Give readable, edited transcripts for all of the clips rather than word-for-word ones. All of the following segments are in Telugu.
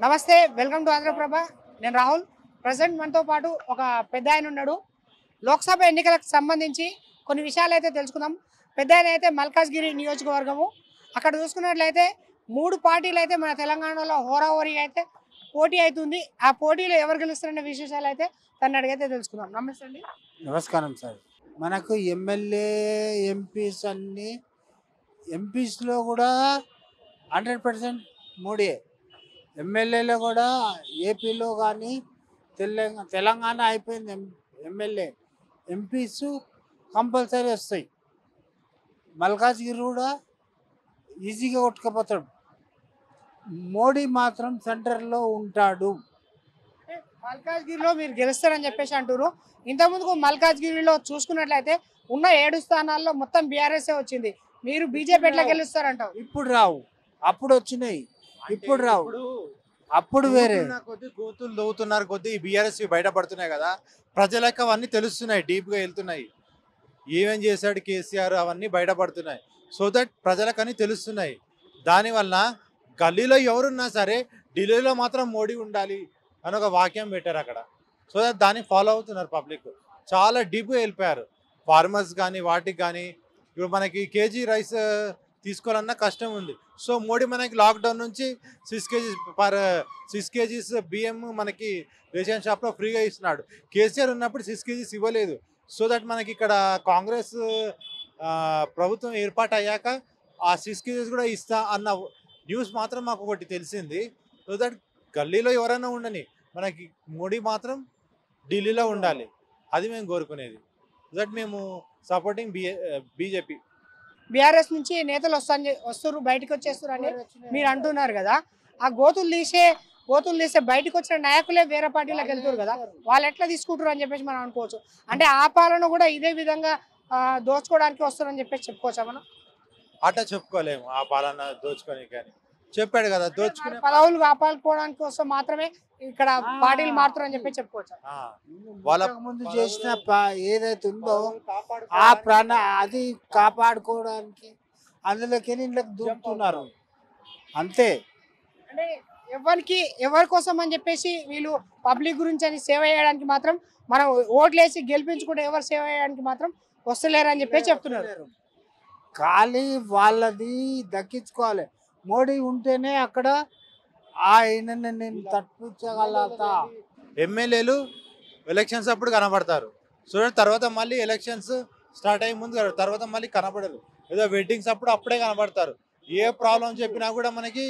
నమస్తే, వెల్కమ్ టు ఆంధ్రప్రభ. నేను రాహుల్. ప్రజెంట్ మనతో పాటు ఒక పెద్ద ఆయన ఉన్నాడు. లోక్సభ ఎన్నికలకు సంబంధించి కొన్ని విషయాలు అయితే తెలుసుకుందాం. పెద్ద ఆయన అయితే మల్కాజ్గిరి నియోజకవర్గము. అక్కడ చూసుకున్నట్లయితే 3 పార్టీలు అయితే మన తెలంగాణలో హోరాహోరీగా అయితే పోటీ అవుతుంది. ఆ పోటీలో ఎవరు గెలుస్తారనే విశేషాలు అయితే తను అడిగైతే తెలుసుకుందాం. నమస్తే అండి. నమస్కారం సార్. మనకు ఎమ్మెల్యే ఎంపీస్లో కూడా 100% మోడీయే. ఎమ్మెల్యేలో కూడా ఏపీలో కానీ తెలంగాణ అయిపోయింది. ఎమ్మెల్యే ఎంపీస్ కంపల్సరీ వస్తాయి. మల్కాజ్గిరి కూడా ఈజీగా కొట్టుకుపోతాడు. మోడీ మాత్రం సెంటర్లో ఉంటాడు. మల్కాజ్గిరిలో మీరు గెలుస్తారని చెప్పేసి అంటారు. ఇంతకుముందుకు మల్కాజ్గిరిలో చూసుకున్నట్లయితే ఉన్న 7 స్థానాల్లో మొత్తం బీఆర్ఎస్ వచ్చింది. మీరు బీజేపీ ఎట్లా గెలుస్తారంటావు? ఇప్పుడు రావు, అప్పుడు వచ్చినాయి, ఇప్పుడు రావు. అప్పుడు వేరే కొద్ది గోతులు దవ్వుతున్నారు, కొద్ది బీఆర్ఎస్ బయటపడుతున్నాయి కదా, ప్రజలకు అవన్నీ తెలుస్తున్నాయి, డీప్గా వెళ్తున్నాయి. ఏమేం చేశాడు కేసీఆర్ అవన్నీ బయటపడుతున్నాయి. సో దట్ ప్రజలకు అన్నీ తెలుస్తున్నాయి. దానివల్ల గల్లీలో ఎవరున్నా సరే ఢిల్లీలో మాత్రం మోడీ ఉండాలి అని ఒక వాక్యం పెట్టారు అక్కడ. సో దట్ దాన్ని ఫాలో అవుతున్నారు పబ్లిక్. చాలా డీప్గా వెళ్ళిపోయారు. ఫార్మర్స్ కానీ వాటికి కానీ ఇప్పుడు మనకి కేజీ రైస్ తీసుకోవాలన్నా కష్టం ఉంది. సో మోడీ మనకి లాక్డౌన్ నుంచి 6 కేజీస్ బియ్యం మనకి రేషన్ షాప్లో ఫ్రీగా ఇస్తున్నాడు. కేసీఆర్ ఉన్నప్పుడు 6 కేజీస్ ఇవ్వలేదు. సో దట్ మనకి ఇక్కడ కాంగ్రెస్ ప్రభుత్వం ఏర్పాటు అయ్యాక ఆ 6 కేజీస్ కూడా ఇస్తా అన్న న్యూస్ మాత్రం మాకు ఒకటి తెలిసింది. సో దట్ గల్లీలో ఎవరైనా ఉండని మనకి మోడీ మాత్రం ఢిల్లీలో ఉండాలి. అది మేము కోరుకునేది. సో దట్ మేము సపోర్టింగ్ బీజేపీ. బీఆర్ఎస్ నుంచి నేతలు వస్తారు బయటకు వచ్చేస్తారు అని మీరు అంటున్నారు కదా. ఆ గోతులు తీసే బయటకు వచ్చిన నాయకులే వేరే పార్టీలకు వెళ్తారు కదా, వాళ్ళు ఎట్లా తీసుకుంటారు అని చెప్పేసి మనం అనుకోవచ్చు. అంటే ఆ పాలన కూడా ఇదే విధంగా దోచుకోవడానికి వస్తారని చెప్పేసి చెప్పుకోవచ్చా మనం? అట్లా చెప్పుకోలేము. ఆ పాలన దోచుకొని కానీ చెప్పాడు కదా, దోచుకునే పదవులు కాపాడుకోవడానికి కోసం మాత్రమే ఇక్కడ పార్టీలు మారుతారని చెప్పి చెప్పుకోవచ్చు. వాళ్ళ ముందు చేసిన ఏదైతే ఉందో ఆ అది కాపాడుకోవడానికి అందులోకి ఇంట్లోకి దూకుతున్నారు అంతే. అంటే ఎవరి కోసం అని చెప్పేసి వీళ్ళు పబ్లిక్ గురించి అని సేవ చేయడానికి మాత్రం మనం ఓట్లేసి గెలిపించుకుంటే ఎవరు సేవ చేయడానికి మాత్రం వస్తలేరు అని చెప్పేసి చెప్తున్నారు. ఖాళీ వాళ్ళది దక్కించుకోవాలి. మోడీ ఉంటేనే అక్కడ ఆయనని నేను తప్పించగలుగుతా. ఎమ్మెల్యేలు ఎలక్షన్స్ అప్పుడు కనబడతారు. సో తర్వాత మళ్ళీ ఎలక్షన్స్ స్టార్ట్ అయ్యే ముందు తర్వాత మళ్ళీ కనబడరు. ఏదో వెడ్డింగ్స్ అప్పుడే కనబడతారు. ఏ ప్రాబ్లం చెప్పినా కూడా మనకి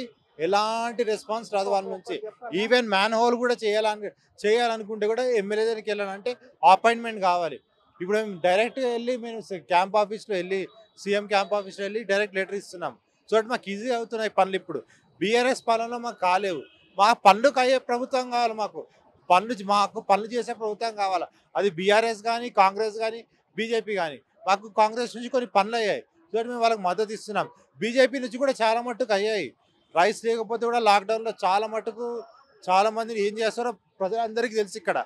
ఎలాంటి రెస్పాన్స్ రాదు వాళ్ళ నుంచి. ఈవెన్ మ్యాన్ హోల్ కూడా చేయాలనుకుంటే కూడా ఎమ్మెల్యే దగ్గరికి వెళ్ళాలంటే అపాయింట్మెంట్ కావాలి. ఇప్పుడు మేము డైరెక్ట్గా వెళ్ళి మేము క్యాంప్ ఆఫీస్లో వెళ్ళి సీఎం క్యాంప్ ఆఫీస్లో వెళ్ళి డైరెక్ట్ లెటర్ ఇస్తున్నాం. సో అటు మాకు ఈజీ అవుతున్నాయి పనులు. ఇప్పుడు బీఆర్ఎస్ పాలనలో మాకు కాలేవు. మా పనులకు అయ్యే ప్రభుత్వం కావాలి. మాకు పనులు చేసే ప్రభుత్వం కావాలి. అది బీఆర్ఎస్ కానీ కాంగ్రెస్ కానీ బీజేపీ కానీ. మాకు కాంగ్రెస్ నుంచి కొన్ని పనులు అయ్యాయి. సో మేము వాళ్ళకి మద్దతు ఇస్తున్నాం. బీజేపీ నుంచి కూడా చాలా మట్టుకు అయ్యాయి. రైస్ లేకపోతే కూడా లాక్డౌన్లో చాలా మందిని ఏం చేస్తారో ప్రజలందరికీ తెలుసు. ఇక్కడ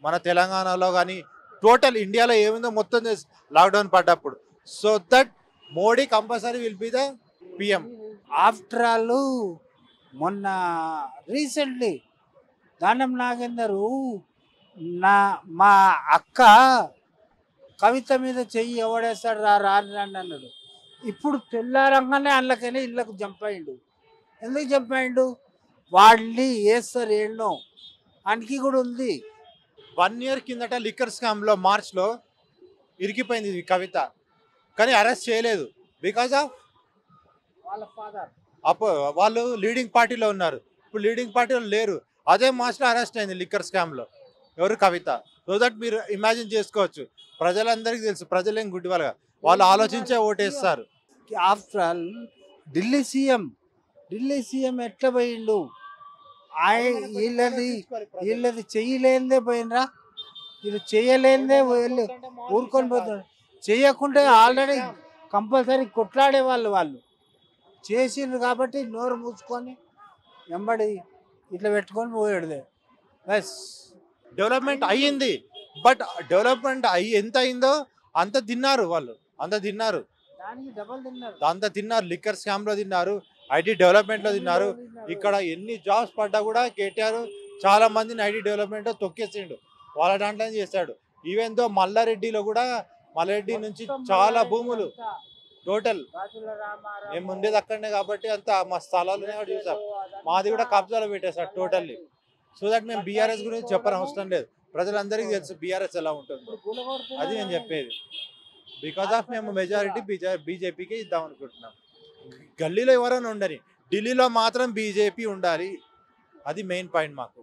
మన తెలంగాణలో కానీ టోటల్ ఇండియాలో ఏముందో మొత్తం తెలుసు లాక్డౌన్ పడ్డప్పుడు. So that Modi compulsory will be the PM. After all మొన్న రీసెంట్లీ దానం నాగేందరు మా అక్క కవిత మీద చెయ్యి ఎవడేస్తాడు రాని అన్నాడు. ఇప్పుడు తెల్లారంగానే అందులోకైనా ఇళ్ళకు జంప్ అయిండు. ఎందుకు జంప్ అయిండు? వాళ్ళు వేస్తారు ఏళ్ళో అనికి కూడా ఉంది. 1 year కిందట లిక్కర్ స్కామ్లో మార్చ్లో ఇరికిపోయింది ఇది కవిత. కానీ అరెస్ట్ చేయలేదు. బికాజ్ ఆఫ్ వాళ్ళ ఫాదర్ వాళ్ళు లీడింగ్ పార్టీలో ఉన్నారు. ఇప్పుడు లీడింగ్ పార్టీలో లేరు. అదే మార్చ్లో అరెస్ట్ అయింది లిక్కర్ స్కామ్లో ఎవరు? కవిత. సో దట్ మీరు ఇమాజిన్ చేసుకోవచ్చు. ప్రజలందరికీ తెలుసు ప్రజలేం గుడ్డి వాళ్ళు ఆలోచించే ఓటేస్తారు. ఆఫ్టర్ ఆల్ ఢిల్లీ సీఎం ఎట్లా పోయిండు? వీళ్ళది చెయ్యలేనిదే పోయినరా, వీళ్ళు చేయలేనిదే వెళ్ళి ఊరుకొని పోతున్నారు. చేయకుంటే ఆల్రెడీ కంపల్సరీ కొట్లాడే వాళ్ళు చేసిండ్రు కాబట్టి నోరు మూసుకొని వెంబడి ఇట్లా పెట్టుకొని పోయాడుదే బస్. డెవలప్మెంట్ అయ్యింది. బట్ డెవలప్మెంట్ ఎంత అయిందో అంత తిన్నారు వాళ్ళు. దానికి డబల్ తిన్నారు. అంత తిన్నారు. లిక్కర్ స్కామ్లో తిన్నారు, ఐటీ డెవలప్మెంట్లో తిన్నారు. ఇక్కడ ఎన్ని జాబ్స్ పడ్డా కూడా కేటీఆర్ చాలా మందిని ఐటీ డెవలప్మెంట్ తొక్కేసిండు, వాళ్ళ దాంట్లో చేశాడు. ఈవెన్ దో మల్లారెడ్డిలో కూడా మల్లారెడ్డి నుంచి చాలా భూములు టోటల్ మేము ఉండేది అక్కడనే కాబట్టి అంత మా స్థలాలు చూసాం, మాది కూడా కబ్జాలో పెట్టేశారు టోటల్లీ. సో దట్ మేము బీఆర్ఎస్ గురించి చెప్పని అవసరం లేదు, ప్రజలందరికీ తెలుసు బీఆర్ఎస్ ఎలా ఉంటుందో. అది నేను చెప్పేది. బికాస్ ఆఫ్ మేము మెజారిటీ బీజేపీకి ఇద్దాం అనుకుంటున్నాం. గల్లీలో ఎవరైనా ఉండని, ఢిల్లీలో మాత్రం బీజేపీ ఉండాలి, అది మెయిన్ పాయింట్ మాకు.